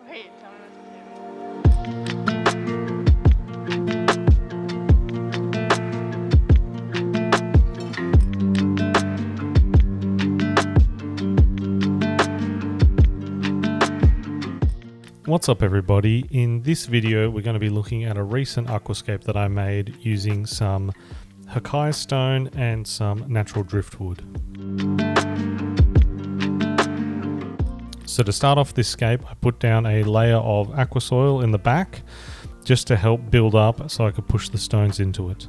Wait, tell me what to do. What's up everybody? In this video we're going to be looking at a recent aquascape that I made using some Hakkai stone and some natural driftwood. So to start off this scape, I put down a layer of aqua soil in the back just to help build up so I could push the stones into it.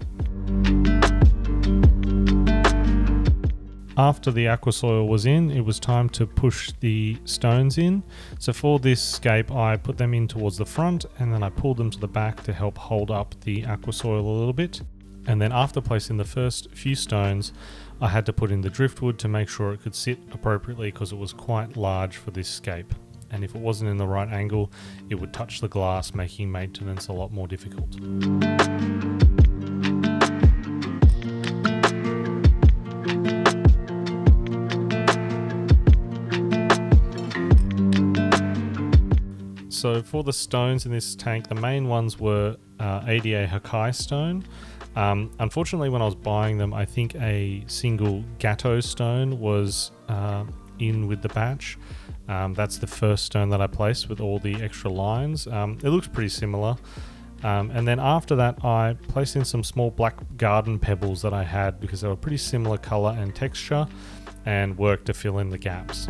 After the aqua soil was in, it was time to push the stones in. So for this scape, I put them in towards the front and then I pulled them to the back to help hold up the aqua soil a little bit. And then after placing the first few stones, I had to put in the driftwood to make sure it could sit appropriately because it was quite large for this scape. And if it wasn't in the right angle, it would touch the glass, making maintenance a lot more difficult. So for the stones in this tank, the main ones were ADA Hakkai stone. Unfortunately, when I was buying them, I think a single Gatto stone was in with the batch. That's the first stone that I placed with all the extra lines. It looks pretty similar. And then after that, I placed in some small black garden pebbles that I had because they were pretty similar color and texture and worked to fill in the gaps.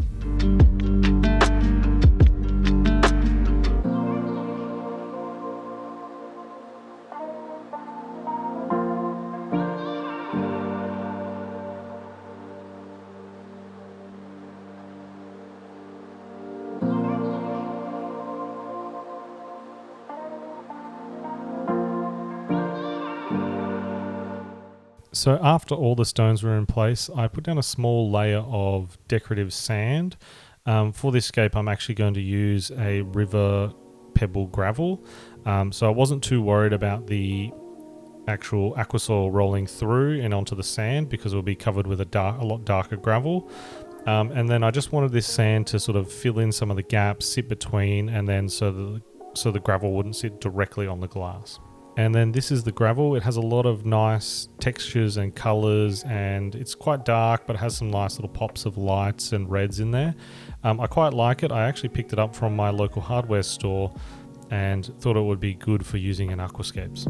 So after all the stones were in place, I put down a small layer of decorative sand. For this scape, I'm actually going to use a river pebble gravel. So I wasn't too worried about the actual aqua soil rolling through and onto the sand because it will be covered with a lot darker gravel. And then I just wanted this sand to sort of fill in some of the gaps, sit between, and then so the gravel wouldn't sit directly on the glass. And then this is the gravel. It has a lot of nice textures and colors, and it's quite dark, but it has some nice little pops of lights and reds in there. I quite like it. I actually picked it up from my local hardware store and thought it would be good for using in aquascapes.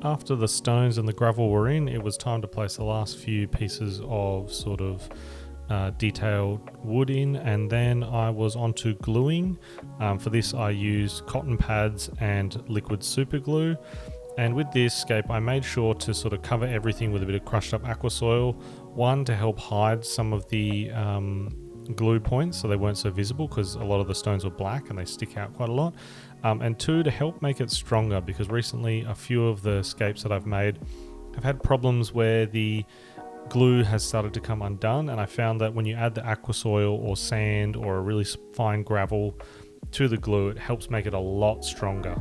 After the stones and the gravel were in, it was time to place the last few pieces of sort of detailed wood in, and then I was onto gluing. For this I used cotton pads and liquid super glue, and with this scape I made sure to sort of cover everything with a bit of crushed up aqua soil, one to help hide some of the glue points so they weren't so visible because a lot of the stones were black and they stick out quite a lot, and two, to help make it stronger because recently a few of the scapes that I've made have had problems where the glue has started to come undone, and I found that when you add the aqua soil or sand or a really fine gravel to the glue, it helps make it a lot stronger.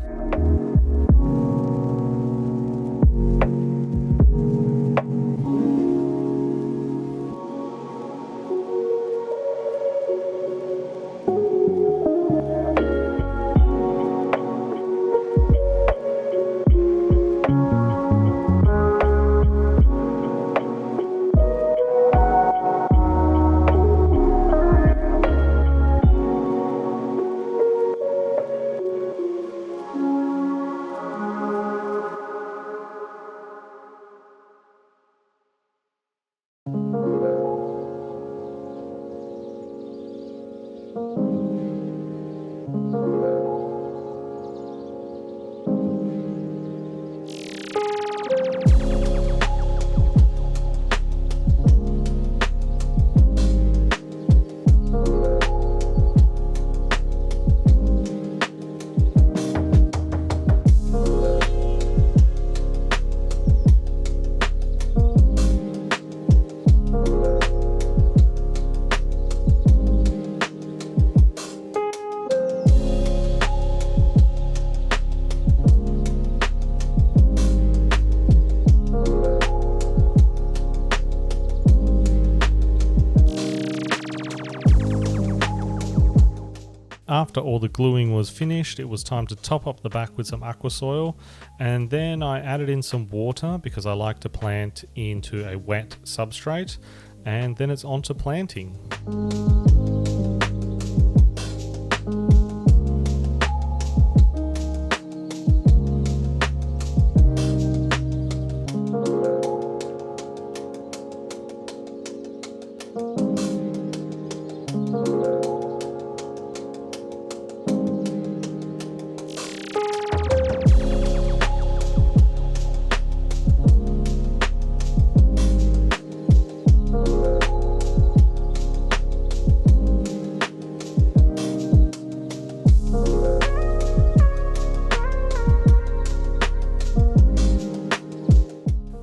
after all the gluing was finished, it was time to top up the back with some aqua soil, and then I added in some water because I like to plant into a wet substrate, and then it's on to planting.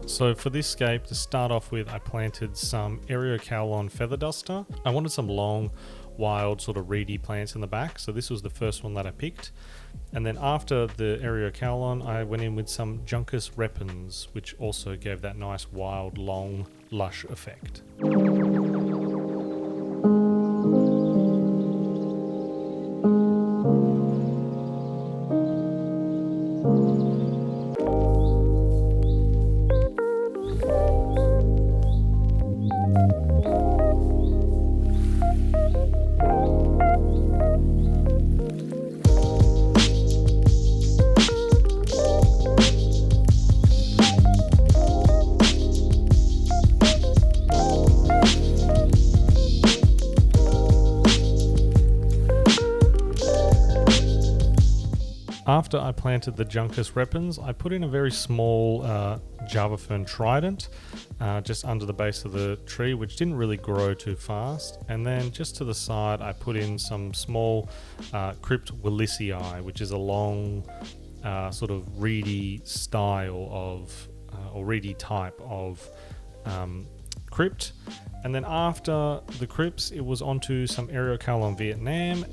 So for this scape, to start off with, I planted some Eriocaulon feather duster. I wanted some long, wild, sort of reedy plants in the back, so this was the first one that I picked. And then after the Eriocaulon, I went in with some Juncus repens, which also gave that nice, wild, long, lush effect. After I planted the Juncus repens, I put in a very small Java fern trident just under the base of the tree, which didn't really grow too fast. And then just to the side, I put in some small Crypt Willisii, which is a long sort of reedy style of, or reedy type of crypt. And then after the crypts, it was onto some Eriocaulon Vietnam.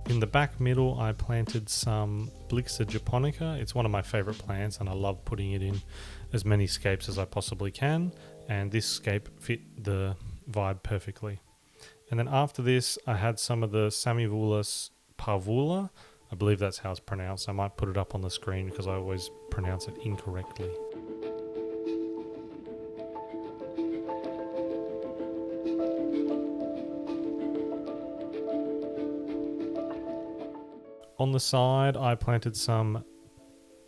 In the back middle, I planted some Blixa japonica. It's one of my favorite plants and I love putting it in as many scapes as I possibly can, and this scape fit the vibe perfectly. And then after this, I had some of the Samivulus parvula. I believe that's how it's pronounced. I might put it up on the screen because I always pronounce it incorrectly. On the side, I planted some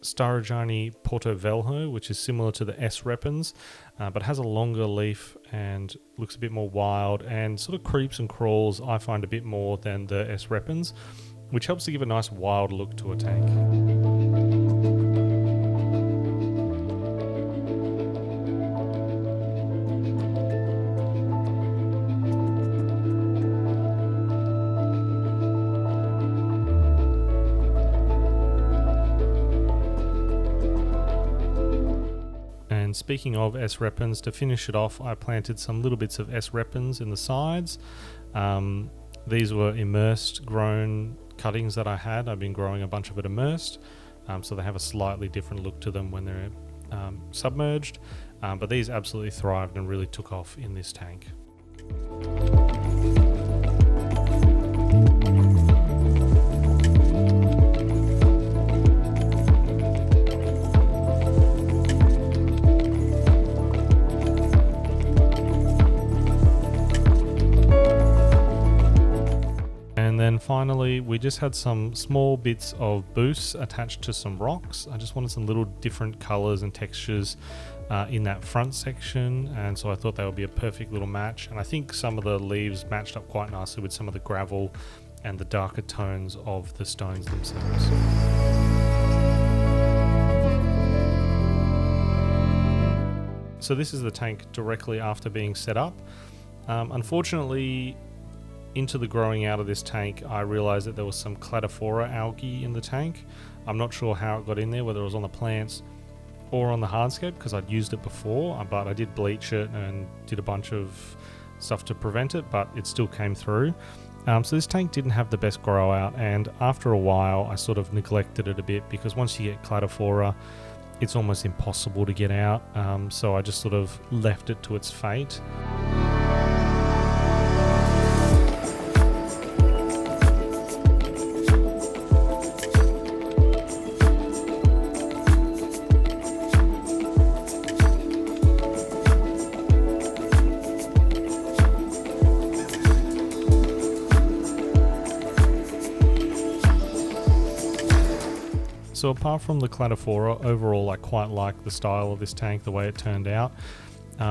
Starajani Portovelho, which is similar to the S repens, but has a longer leaf and looks a bit more wild and sort of creeps and crawls, I find, a bit more than the S repens, which helps to give a nice wild look to a tank. And speaking of S repens, to finish it off, I planted some little bits of S repens in the sides. These were immersed grown cuttings that I had. I've been growing a bunch of it immersed, so they have a slightly different look to them when they're submerged. But these absolutely thrived and really took off in this tank. And then finally, we just had some small bits of boosts attached to some rocks. I just wanted some little different colors and textures in that front section, and so I thought that would be a perfect little match. And I think some of the leaves matched up quite nicely with some of the gravel and the darker tones of the stones themselves. So this is the tank directly after being set up. Unfortunately, into the growing out of this tank, I realized that there was some cladophora algae in the tank. I'm not sure how it got in there, whether it was on the plants or on the Hardscape because I'd used it before, but I did bleach it and did a bunch of stuff to prevent it, but it still came through. So this tank didn't have the best grow out, and after a while I sort of neglected it a bit because once you get cladophora, it's almost impossible to get out. So I just sort of left it to its fate. So apart from the cladophora, overall I quite like the style of this tank, the way it turned out.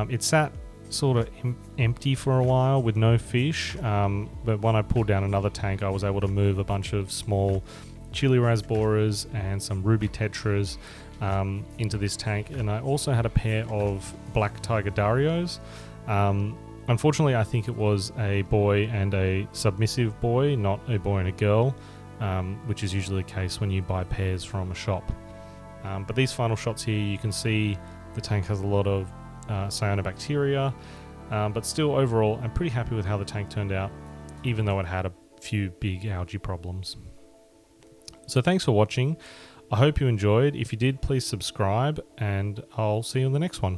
It sat sort of empty for a while with no fish, but when I pulled down another tank I was able to move a bunch of small chili rasboras and some ruby tetras into this tank, and I also had a pair of black tiger darios. Unfortunately I think it was a boy and a submissive boy, not a boy and a girl. Which is usually the case when you buy pairs from a shop. But these final shots here, you can see the tank has a lot of cyanobacteria, but still overall I'm pretty happy with how the tank turned out, even though it had a few big algae problems. So thanks for watching. I hope you enjoyed. If you did, please subscribe, and I'll see you in the next one.